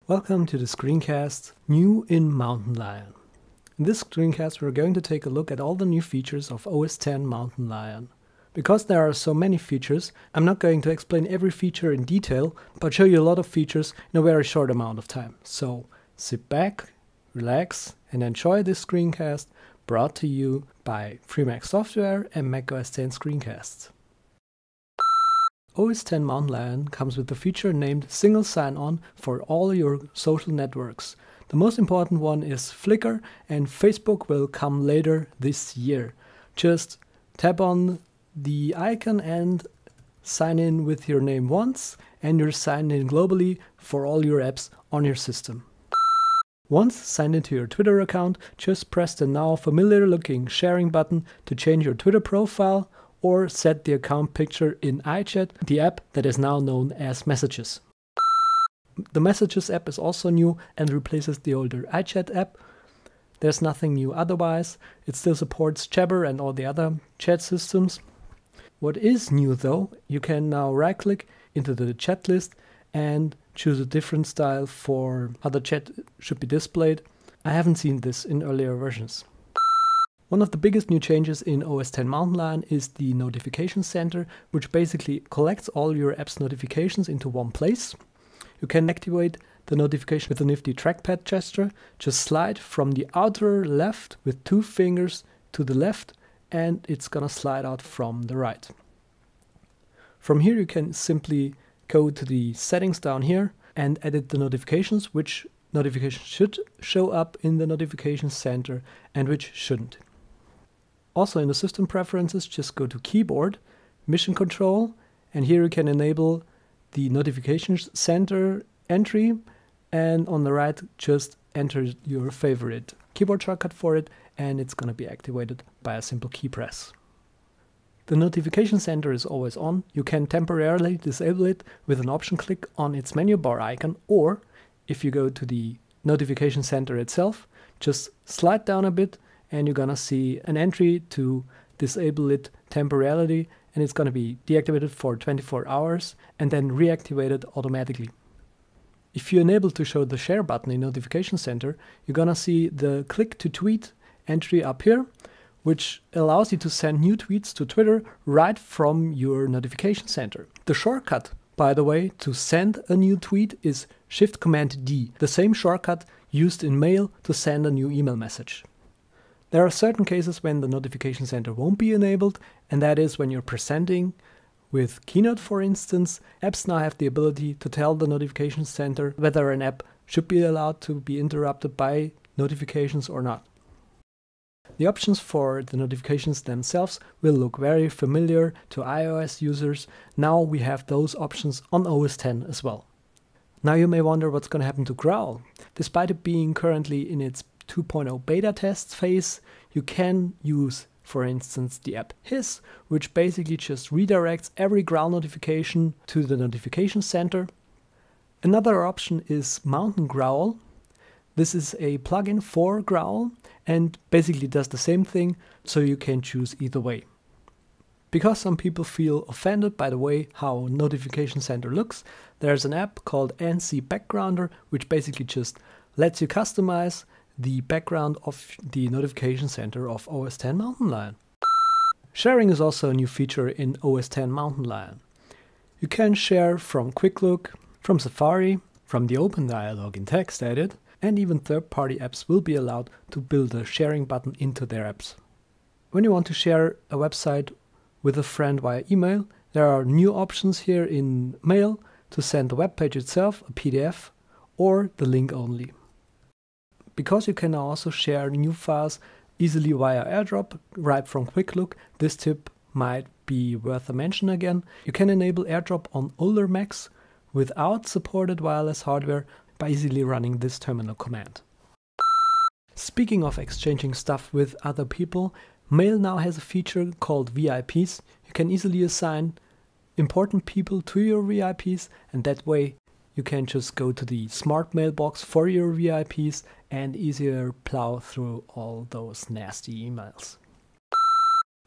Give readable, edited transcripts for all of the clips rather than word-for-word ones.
Welcome to the screencast New in Mountain Lion. In this screencast we're going to take a look at all the new features of OS X Mountain Lion. Because there are so many features, I'm not going to explain every feature in detail, but show you a lot of features in a very short amount of time. So sit back, relax and enjoy this screencast brought to you by FreeMac Software and macOS X Screencasts. OS X Mountain Lion comes with a feature named Single Sign-On for all your social networks. The most important one is Flickr, and Facebook will come later this year. Just tap on the icon and sign in with your name once, and you're signed in globally for all your apps on your system. Once signed into your Twitter account, just press the now familiar looking sharing button to change your Twitter profile or set the account picture in iChat, the app that is now known as Messages. The Messages app is also new and replaces the older iChat app. There's nothing new otherwise. It still supports Jabber and all the other chat systems. What is new though, you can now right-click into the chat list and choose a different style for how the chat should be displayed. I haven't seen this in earlier versions. One of the biggest new changes in OS X Mountain Lion is the Notification Center, which basically collects all your app's notifications into one place. You can activate the notification with a nifty trackpad gesture. Just slide from the outer left with 2 fingers to the left and it's gonna slide out from the right. From here you can simply go to the settings down here and edit the notifications, which notifications should show up in the Notification Center and which shouldn't. Also in the system preferences, just go to Keyboard, Mission Control, and here you can enable the Notifications Center entry, and on the right just enter your favorite keyboard shortcut for it and it's going to be activated by a simple key press. The Notification Center is always on. You can temporarily disable it with an option click on its menu bar icon, or if you go to the Notification Center itself, just slide down a bit and you're gonna see an entry to disable it temporarily, and it's gonna be deactivated for 24 hours and then reactivated automatically. If you enable to show the share button in Notification Center, you're gonna see the click to tweet entry up here, which allows you to send new tweets to Twitter right from your Notification Center. The shortcut, by the way, to send a new tweet is Shift-Command-D, the same shortcut used in Mail to send a new email message. There are certain cases when the Notification Center won't be enabled, and that is when you're presenting. With Keynote, for instance, apps now have the ability to tell the Notification Center whether an app should be allowed to be interrupted by notifications or not. The options for the notifications themselves will look very familiar to iOS users. Now we have those options on OS X as well. Now you may wonder what's going to happen to Growl. Despite it being currently in its 2.0 beta test phase, you can use, for instance, the app Hiss, which basically just redirects every Growl notification to the Notification Center. Another option is Mountain Growl. This is a plugin for Growl and basically does the same thing, so you can choose either way. Because some people feel offended by the way how Notification Center looks, there's an app called NC Backgrounder, which basically just lets you customize the background of the Notification Center of OS X Mountain Lion. Sharing is also a new feature in OS X Mountain Lion. You can share from Quick Look, from Safari, from the Open Dialog in TextEdit, and even third-party apps will be allowed to build a sharing button into their apps. When you want to share a website with a friend via email, there are new options here in Mail to send the web page itself, a PDF, or the link only. Because you can now also share new files easily via AirDrop right from Quick Look, this tip might be worth a mention again. You can enable AirDrop on older Macs without supported wireless hardware by easily running this terminal command. Speaking of exchanging stuff with other people, Mail now has a feature called VIPs. You can easily assign important people to your VIPs, and that way you can just go to the smart mailbox for your VIPs and easier plow through all those nasty emails.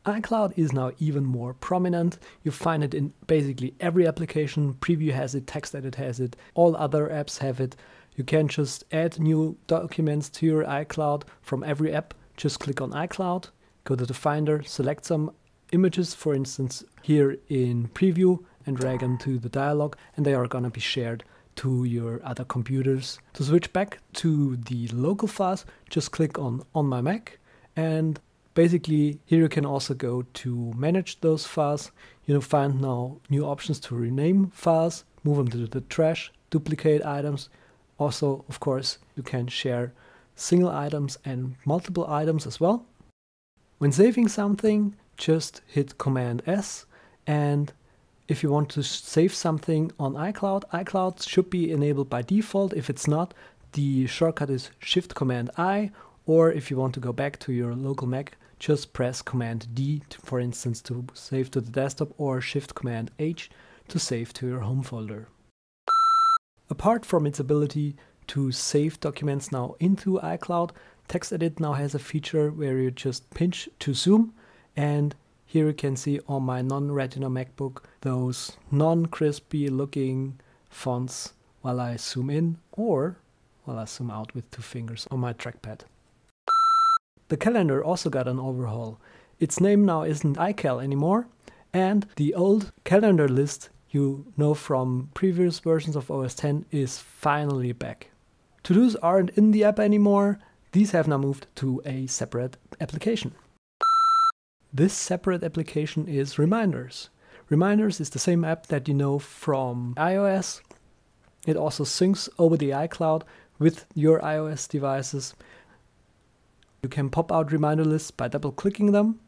Icloud is now even more prominent. You find it in basically every application. Preview has it, TextEdit has it, all other apps have it. You can just add new documents to your iCloud from every app. Just click on iCloud, go to the Finder, select some images, for instance, here in Preview, and drag them to the dialog, and they are going to be shared to your other computers. To switch back to the local files, just click on my Mac, and basically here you can also go to manage those files. You'll find now new options to rename files, move them to the trash, duplicate items. Also, of course, you can share single items and multiple items as well. When saving something, just hit Command S, and if you want to save something on iCloud, iCloud should be enabled by default. If it's not, the shortcut is Shift Command I, or if you want to go back to your local Mac, just press Command D, for instance, to save to the desktop, or Shift Command H to save to your home folder. Apart from its ability to save documents now into iCloud, TextEdit now has a feature where you just pinch to zoom, and here you can see on my non-Retina MacBook those non-crispy looking fonts while I zoom in or while I zoom out with 2 fingers on my trackpad. The calendar also got an overhaul. Its name now isn't iCal anymore, and the old calendar list you know from previous versions of OS X is finally back. To-dos aren't in the app anymore. These have now moved to a separate application. This separate application is Reminders. Reminders is the same app that you know from iOS. It also syncs over the iCloud with your iOS devices. You can pop out reminder lists by double-clicking them.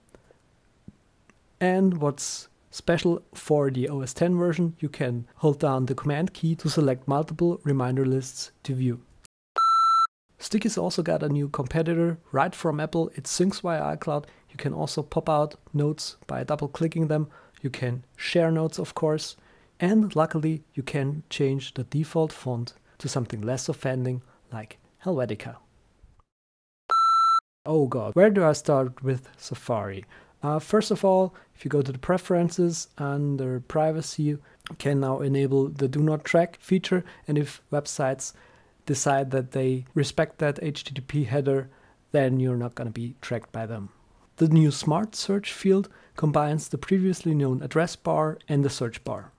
And what's special for the OS X version, you can hold down the Command key to select multiple reminder lists to view. Stickies also got a new competitor right from Apple. It syncs via iCloud. You can also pop out notes by double-clicking them. You can share notes, of course. And luckily, you can change the default font to something less offending, like Helvetica. Oh god, where do I start with Safari? First of all, if you go to the preferences under privacy, you can now enable the do not track feature, and if websites decide that they respect that HTTP header, then you're not going to be tracked by them. The new Smart Search field combines the previously known address bar and the search bar.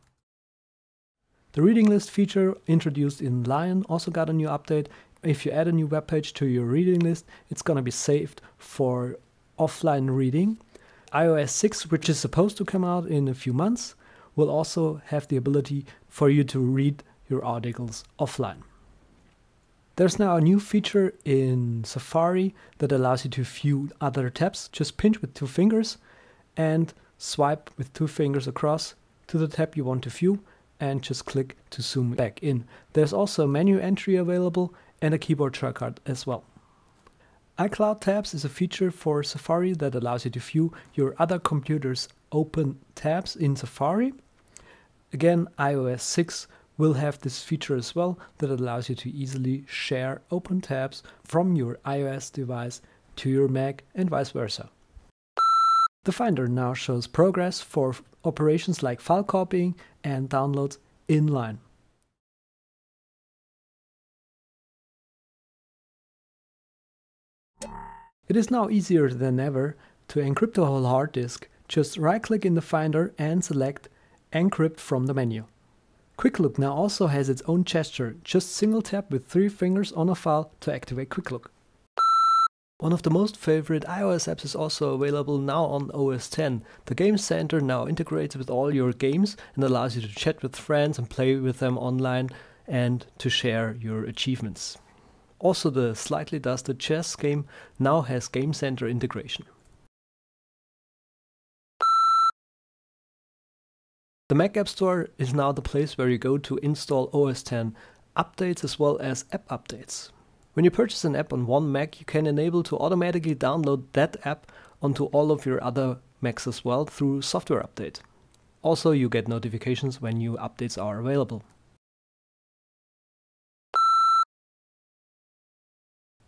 The reading list feature introduced in Lion also got a new update. If you add a new web page to your reading list, it's going to be saved for offline reading. iOS 6, which is supposed to come out in a few months, will also have the ability for you to read your articles offline. There's now a new feature in Safari that allows you to view other tabs. Just pinch with 2 fingers and swipe with 2 fingers across to the tab you want to view, and just click to zoom back in. There's also a menu entry available and a keyboard shortcut as well. Icloud Tabs is a feature for Safari that allows you to view your other computer's open tabs in Safari. Again, iOS 6 will have this feature as well that allows you to easily share open tabs from your iOS device to your Mac and vice versa. The Finder now shows progress for operations like file copying and downloads inline. It is now easier than ever to encrypt a whole hard disk. Just right-click in the Finder and select Encrypt from the menu. Quick Look now also has its own gesture. Just single tap with 3 fingers on a file to activate Quick Look. One of the most favorite iOS apps is also available now on OS X. The Game Center now integrates with all your games and allows you to chat with friends and play with them online and to share your achievements. Also, the slightly dusted chess game now has Game Center integration. The Mac App Store is now the place where you go to install OS X updates as well as app updates. When you purchase an app on one Mac, you can enable to automatically download that app onto all of your other Macs as well through software update. Also, you get notifications when new updates are available.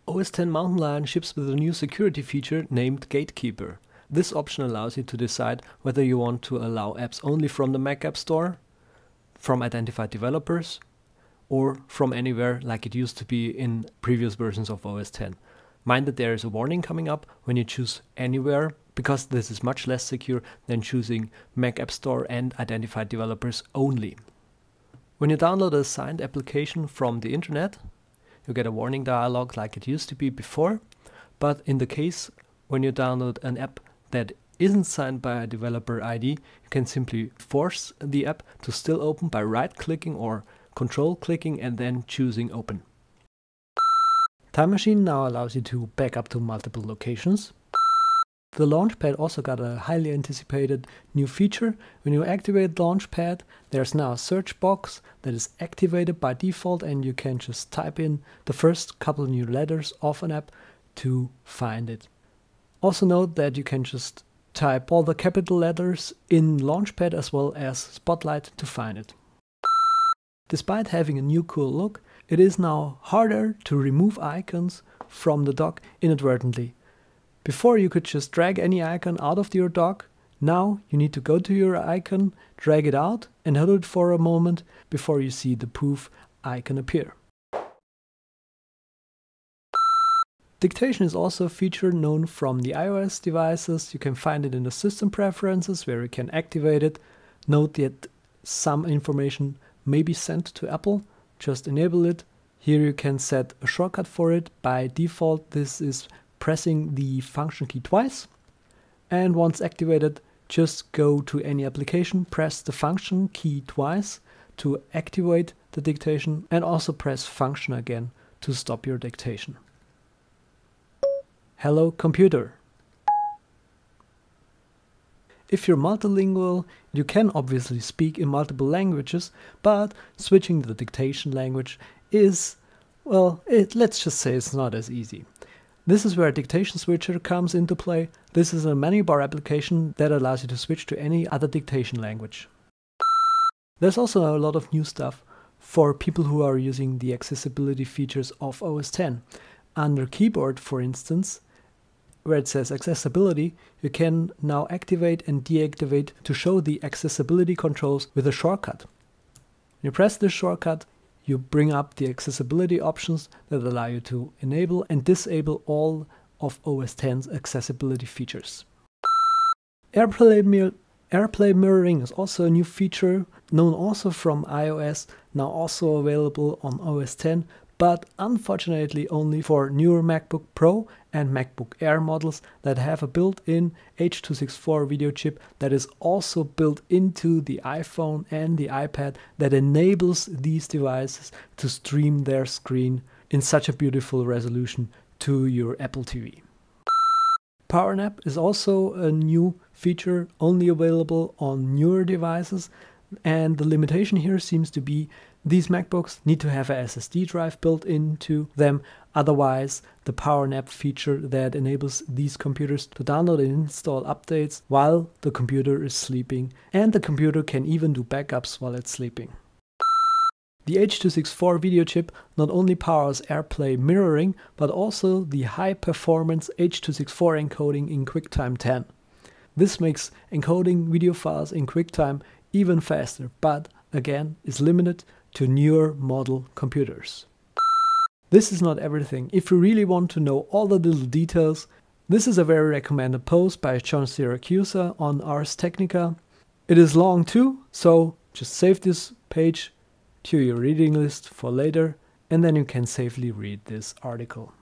OS X Mountain Lion ships with a new security feature named Gatekeeper. This option allows you to decide whether you want to allow apps only from the Mac App Store, from identified developers, or from anywhere like it used to be in previous versions of OS X. Mind that there is a warning coming up when you choose anywhere, because this is much less secure than choosing Mac App Store and identified developers only. When you download a signed application from the internet, you get a warning dialog like it used to be before, but in the case when you download an app that isn't signed by a developer ID, you can simply force the app to still open by right-clicking or control-clicking and then choosing open. Time Machine now allows you to back up to multiple locations. The Launchpad also got a highly anticipated new feature. When you activate Launchpad, there's now a search box that is activated by default, and you can just type in the first couple new letters of an app to find it. Also note that you can just type all the capital letters in Launchpad as well as Spotlight to find it. Despite having a new cool look, it is now harder to remove icons from the dock inadvertently. Before you could just drag any icon out of your dock. Now you need to go to your icon, drag it out and hold it for a moment before you see the poof icon appear. Dictation is also a feature known from the iOS devices. You can find it in the system preferences where you can activate it. Note that some information may be sent to Apple. Just enable it. Here you can set a shortcut for it. By default, this is pressing the function key twice. And once activated, just go to any application, press the function key twice to activate the dictation, and also press function again to stop your dictation. Hello computer. If you're multilingual, you can obviously speak in multiple languages, but switching the dictation language is, well, let's just say it's not as easy. This is where Dictation Switcher comes into play. This is a menu bar application that allows you to switch to any other dictation language. There's also a lot of new stuff for people who are using the accessibility features of OS X. Under keyboard, for instance, where it says accessibility, you can now activate and deactivate to show the accessibility controls with a shortcut. When you press this shortcut, you bring up the accessibility options that allow you to enable and disable all of OS X's accessibility features. AirPlay mirroring is also a new feature known also from iOS, now also available on OS X, but unfortunately only for newer MacBook Pro and MacBook Air models that have a built-in H.264 video chip that is also built into the iPhone and the iPad that enables these devices to stream their screen in such a beautiful resolution to your Apple TV. Power Nap is also a new feature only available on newer devices, and the limitation here seems to be these MacBooks need to have a SSD drive built into them, otherwise the Power Nap feature that enables these computers to download and install updates while the computer is sleeping, and the computer can even do backups while it's sleeping. The H.264 video chip not only powers AirPlay mirroring, but also the high-performance H.264 encoding in QuickTime 10. This makes encoding video files in QuickTime even faster, but again is limited to newer model computers. This is not everything. If you really want to know all the little details, this is a very recommended post by John Siracusa on Ars Technica. It is long too, so just save this page to your reading list for later, and then you can safely read this article.